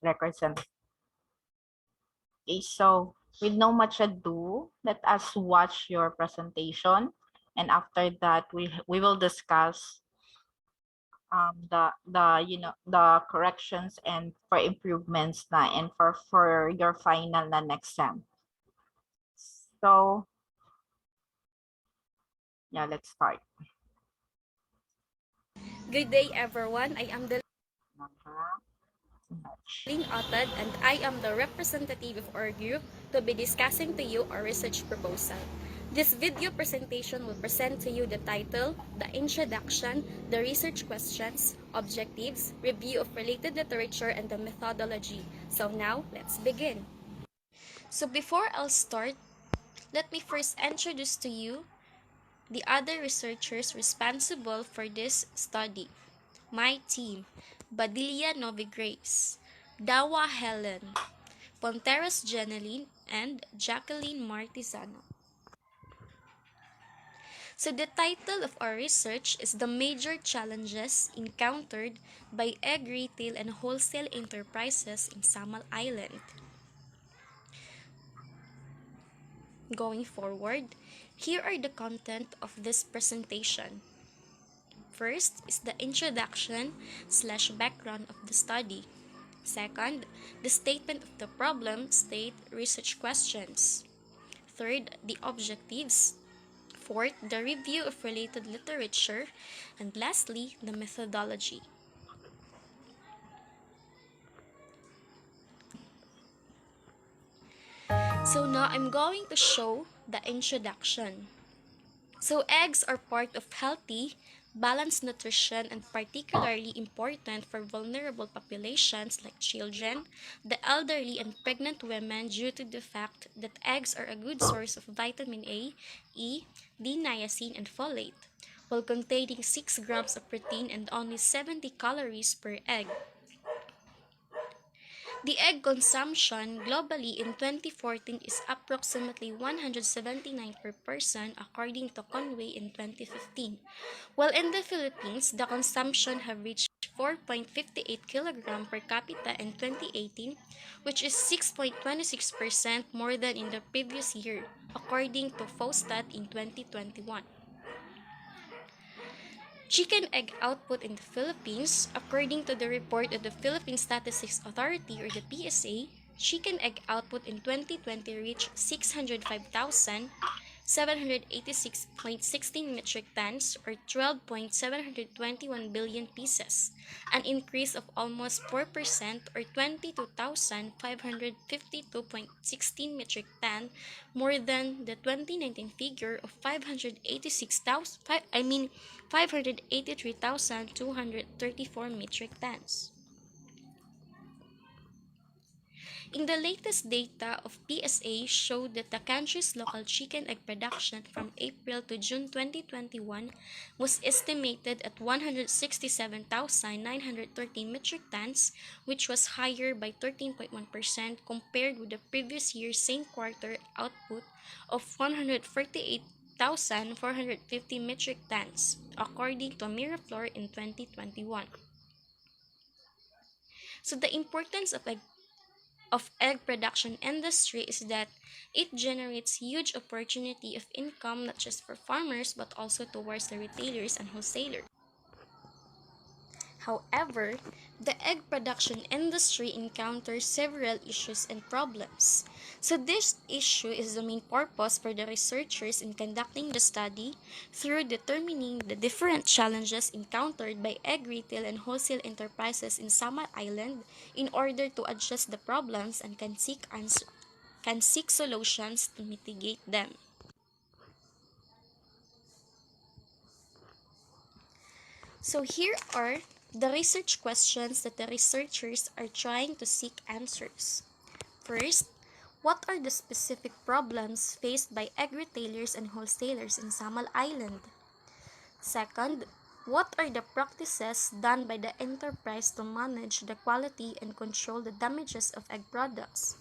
records and okay, so with no much ado, let us watch your presentation, and after that we will discuss the corrections and for improvements na and for your final na next sem. So yeah, let's start. Good day, everyone. I am Uh-huh. Deline Otad, and I am the representative of our group to be discussing to you our research proposal. This video presentation will present to you the title, the introduction, the research questions, objectives, review of related literature, and the methodology. So now, let's begin. So before I'll start, let me first introduce to you the other researchers responsible for this study. My team: Badilla Novi Grace, Dawa Helen, Ponteros Jeneline, and Jacqueline Martizano. So the title of our research is The Major Challenges Encountered by Egg Retail and Wholesale Enterprises in Samal Island. Going forward, here are the content of this presentation. First is the introduction/background of the study. Second, the statement of the problem, state research questions. Third, the objectives. Fourth, the review of related literature. And lastly, the methodology. So now I'm going to show the introduction. So eggs are part of healthy, balanced nutrition and particularly important for vulnerable populations like children, the elderly and pregnant women due to the fact that eggs are a good source of vitamin A, E, D, niacin and folate, while containing 6 grams of protein and only 70 calories per egg. The egg consumption globally in 2014 is approximately 179 per person according to Conway in 2015, while in the Philippines, the consumption have reached 4.58 kg per capita in 2018, which is 6.26% more than in the previous year, according to FOSTAT in 2021. Chicken egg output in the Philippines, according to the report of the Philippine Statistics Authority or the PSA, chicken egg output in 2020 reached 605,786.16 metric tons or 12.721 billion pieces, an increase of almost 4% or 22,552.16 metric ton more than the 2019 figure of 583,234 metric tons. In the latest data of PSA showed that the country's local chicken egg production from April to June 2021 was estimated at 167,913 metric tons, which was higher by 13.1% compared with the previous year's same quarter output of 148,450 metric tons, according to Miraflor in 2021. So the importance of egg production industry is that it generates huge opportunity of income not just for farmers but also towards the retailers and wholesalers. However, the egg production industry encounters several issues and problems. So this issue is the main purpose for the researchers in conducting the study through determining the different challenges encountered by egg retail and wholesale enterprises in Samar Island in order to address the problems and can seek solutions to mitigate them. So here are the research questions that the researchers are trying to seek answers. First, what are the specific problems faced by egg retailers and wholesalers in Samal Island? Second, what are the practices done by the enterprise to manage the quality and control the damages of egg products?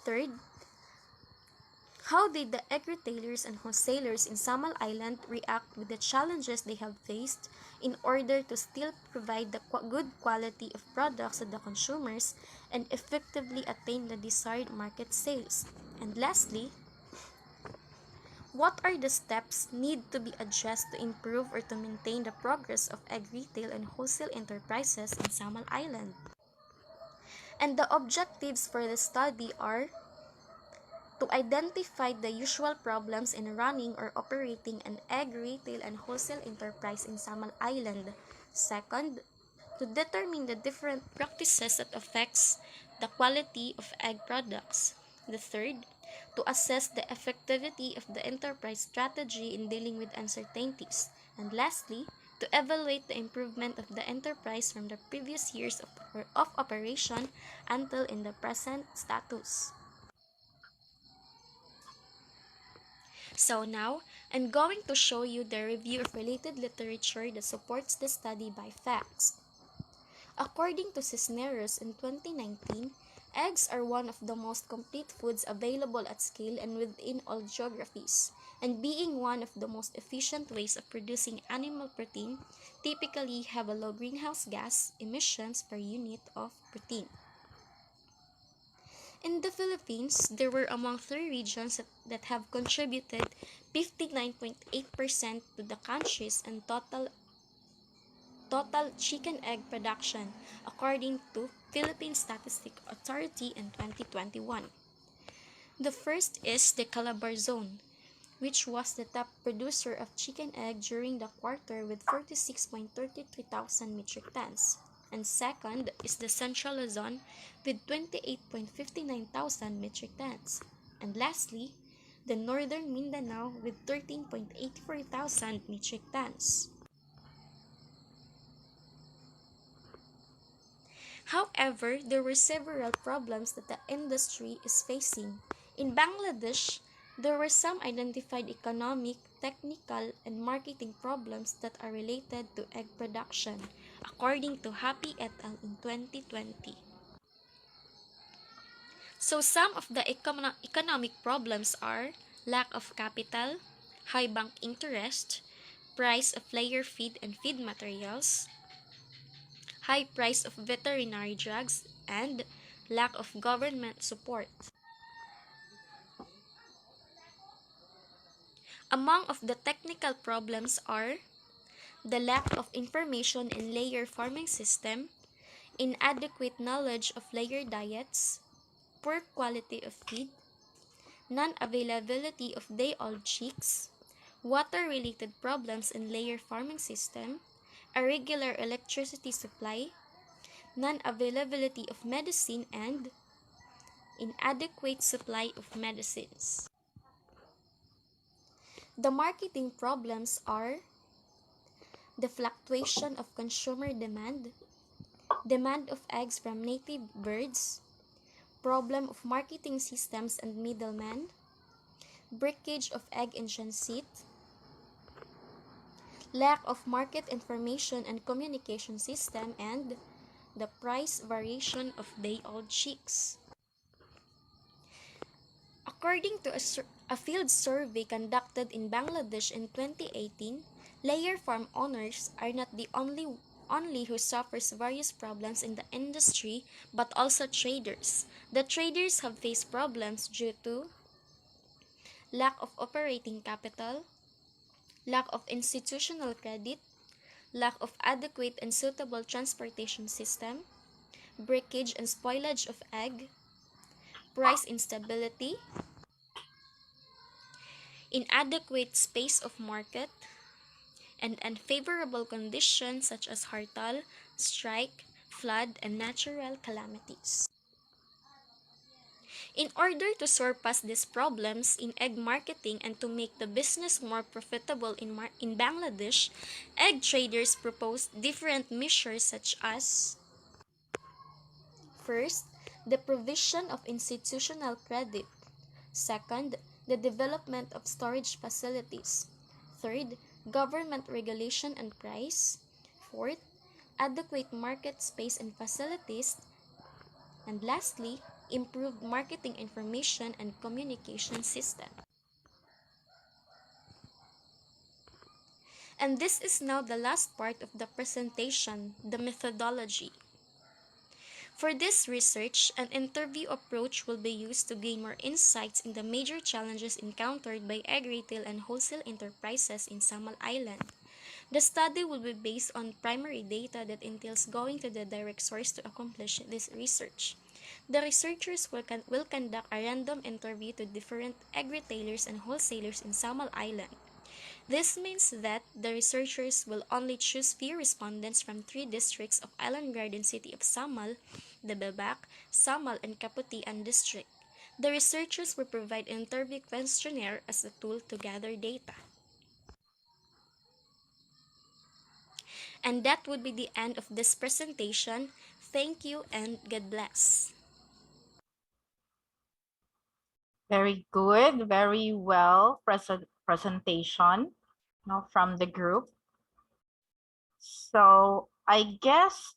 Third, How did the egg retailers and wholesalers in Samal Island react with the challenges they have faced in order to still provide the good quality of products to the consumers and effectively attain the desired market sales? And lastly, what are the steps need to be addressed to improve or to maintain the progress of egg retail and wholesale enterprises in Samal Island? And the objectives for the study are to identify the usual problems in running or operating an egg retail and wholesale enterprise in Samal Island. Second, to determine the different practices that affects the quality of egg products. The third, to assess the effectivity of the enterprise strategy in dealing with uncertainties. And lastly, to evaluate the improvement of the enterprise from the previous years of operation until in the present status. So now, I'm going to show you the review of related literature that supports the study by facts. According to Cisneros in 2019, eggs are one of the most complete foods available at scale and within all geographies, and being one of the most efficient ways of producing animal protein, typically have a low greenhouse gas emissions per unit of protein. In the Philippines, there were among three regions that have contributed 59.8% to the country's and total chicken egg production, according to Philippine Statistic Authority in 2021. The first is the Calabar Zone, which was the top producer of chicken egg during the quarter with 46.33 thousand metric tons. And second is the Central Luzon with 28.59 thousand metric tons. And lastly, the Northern Mindanao with 13.84 thousand metric tons. However, there were several problems that the industry is facing. In Bangladesh, there were some identified economic, technical, and marketing problems that are related to egg production, according to Happy et al. In 2020. So some of the economic problems are lack of capital, high bank interest, price of layer feed and feed materials, high price of veterinary drugs, and lack of government support. Among of the technical problems are the lack of information in layer farming system, inadequate knowledge of layer diets, poor quality of feed, non-availability of day-old chicks, water-related problems in layer farming system, irregular electricity supply, non-availability of medicine, and inadequate supply of medicines. The marketing problems are the fluctuation of consumer demand, demand of eggs from native birds, problem of marketing systems and middlemen, breakage of egg in transit, lack of market information and communication system, and the price variation of day-old chicks. According to a field survey conducted in Bangladesh in 2018, layer farm owners are not the only who suffers various problems in the industry, but also traders. The traders have faced problems due to lack of operating capital, lack of institutional credit, lack of adequate and suitable transportation system, breakage and spoilage of egg, price instability, inadequate space of market, and unfavorable conditions such as hartal, strike, flood, and natural calamities. In order to surpass these problems in egg marketing and to make the business more profitable in Bangladesh, egg traders proposed different measures such as: first, the provision of institutional credit. Second, the development of storage facilities. Third, government regulation and price. Fourth, adequate market space and facilities. And lastly, improved marketing information and communication system. And this is now the last part of the presentation, the methodology. For this research, an interview approach will be used to gain more insights in the major challenges encountered by egg retail and wholesale enterprises in Samal Island. The study will be based on primary data that entails going to the direct source to accomplish this research. The researchers will conduct a random interview to different egg retailers and wholesalers in Samal Island. This means that the researchers will only choose few respondents from three districts of Island Garden City of Samal, the Bebak, Samal, and Kaputian district. The researchers will provide an interview questionnaire as a tool to gather data. And that would be the end of this presentation. Thank you and God bless. Very good, very well presentation, no, from the group. So I guess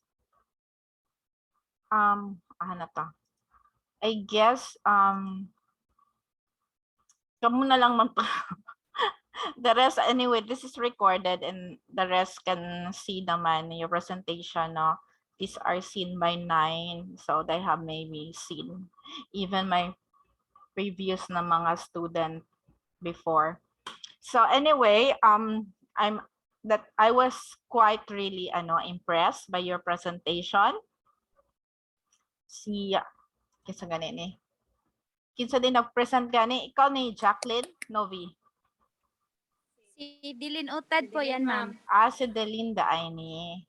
ano to? I guess kamu na lang the rest anyway, this is recorded and the rest can see naman your presentation, no. These are seen by 9, so they have maybe seen even my previous na mga student before. So anyway, I was quite really impressed by your presentation. Si kinsa gani ni? Kinsa din nag-present gani? Ikaw ni Jacqueline Novi. Si Dilin Utad po yan, ma'am. Si Delinda ay ni.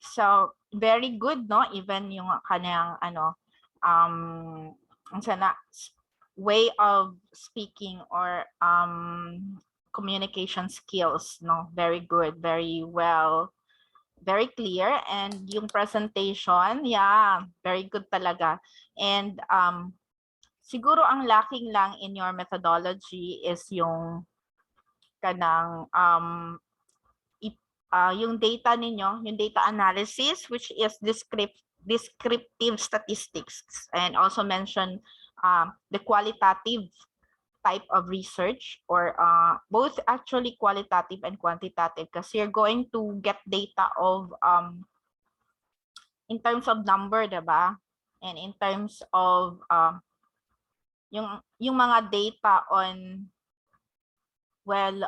So very good, no? Even yung kanyang sana way of speaking or communication skills, no? Very good, very well, very clear, and yung presentation, yeah, very good talaga. And siguro ang lacking lang in your methodology is yung kanang yung data ninyo, yung data analysis, which is descriptive statistics, and also mention the qualitative type of research, or both actually qualitative and quantitative, because you're going to get data of in terms of number, diba? And in terms of yung mga data on, well,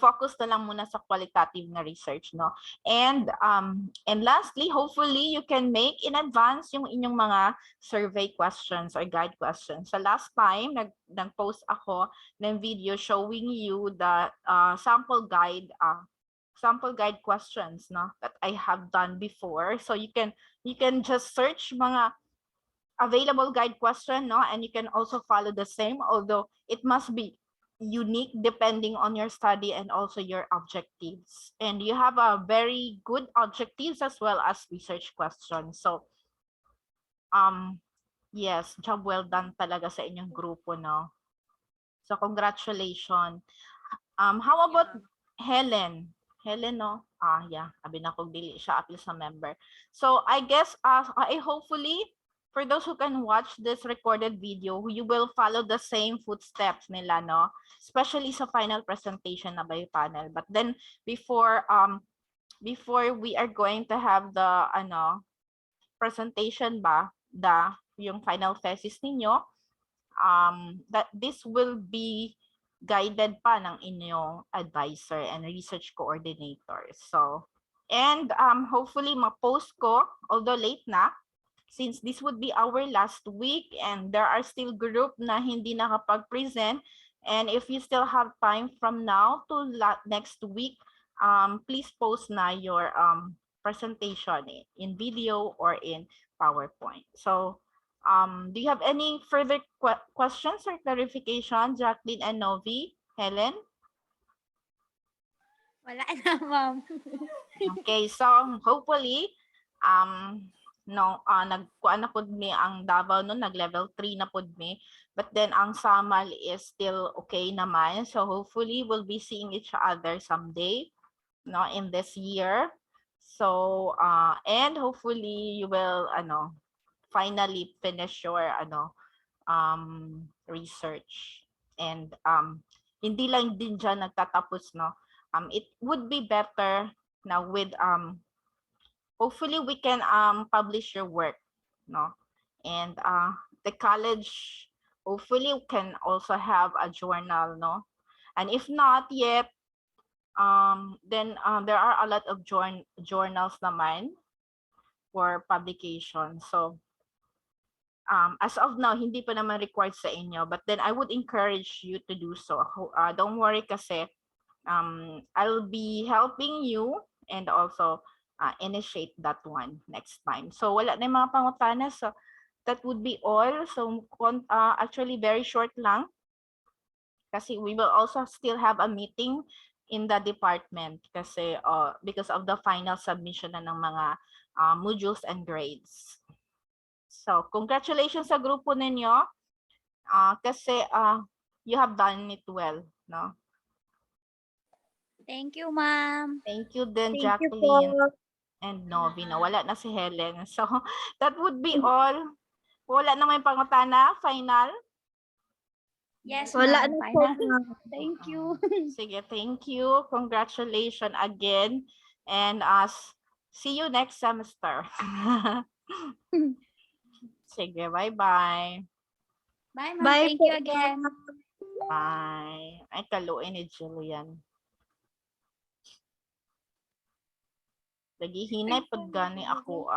focus na lang muna sa qualitative na research, no? And lastly, hopefully you can make in advance yung inyong mga survey questions or guide questions. So last time nag-post ako ng video showing you the sample guide questions, no, that I have done before. So you can just search mga available guide question, no, and you can also follow the same, although it must be unique depending on your study and also your objectives. And you have a very good objectives as well as research questions. So yes, job well done talaga sa inyong grupo, no. So congratulations. How about Helen? Helen, no? Yeah, abi na kog dili siya apil sa member. So I guess I hopefully for those who can watch this recorded video, you will follow the same footsteps nila, no? Especially sa final presentation na by panel. But then before we are going to have the presentation yung final thesis ninyo, that this will be guided pa ng inyong advisor and research coordinator. So, and hopefully ma-post ko, although late na, since this would be our last week and there are still group na hindi nakapag-present, and if you still have time from now to next week, please post na your presentation in video or in PowerPoint. So do you have any further questions or clarification, Jacqueline and Novi? Helen? Wala na, ma'am. Okay, so hopefully nagkuan na pud mi ang Davao no, nag level 3 na pud mi, but then ang Samal is still okay naman, so hopefully we'll be seeing each other someday, no, in this year. So and hopefully you will finally finish your research. And hindi lang din dyan nagtatapos, no? It would be better now with hopefully we can publish your work, no? And the college hopefully can also have a journal, no? And if not yet, then there are a lot of journals naman for publication. So as of now, hindi pa naman required sa inyo, but then I would encourage you to do so. Don't worry kasi I'll be helping you and also initiate that one next time. So wala na yung mga pangutana. So that would be all. So actually very short lang kasi we will also still have a meeting in the department kasi because of the final submission na ng mga modules and grades. So congratulations sa grupo ninyo kasi you have done it well, no? Thank you, ma'am. Thank you din, Thank you Jacqueline po. and Novi. Wala na si Helen. So that would be all. Wala na may pangutana, final. Yes, Wala ma'am. na po, Final. ma'am. Thank you. Sige, thank you. Congratulations again. And see you next semester. Sige, bye-bye. Bye, ma'am. Bye Thank po, you again. ma'am. Bye. Ay, kaluin ni Jillian. Nagihinay pag gani ako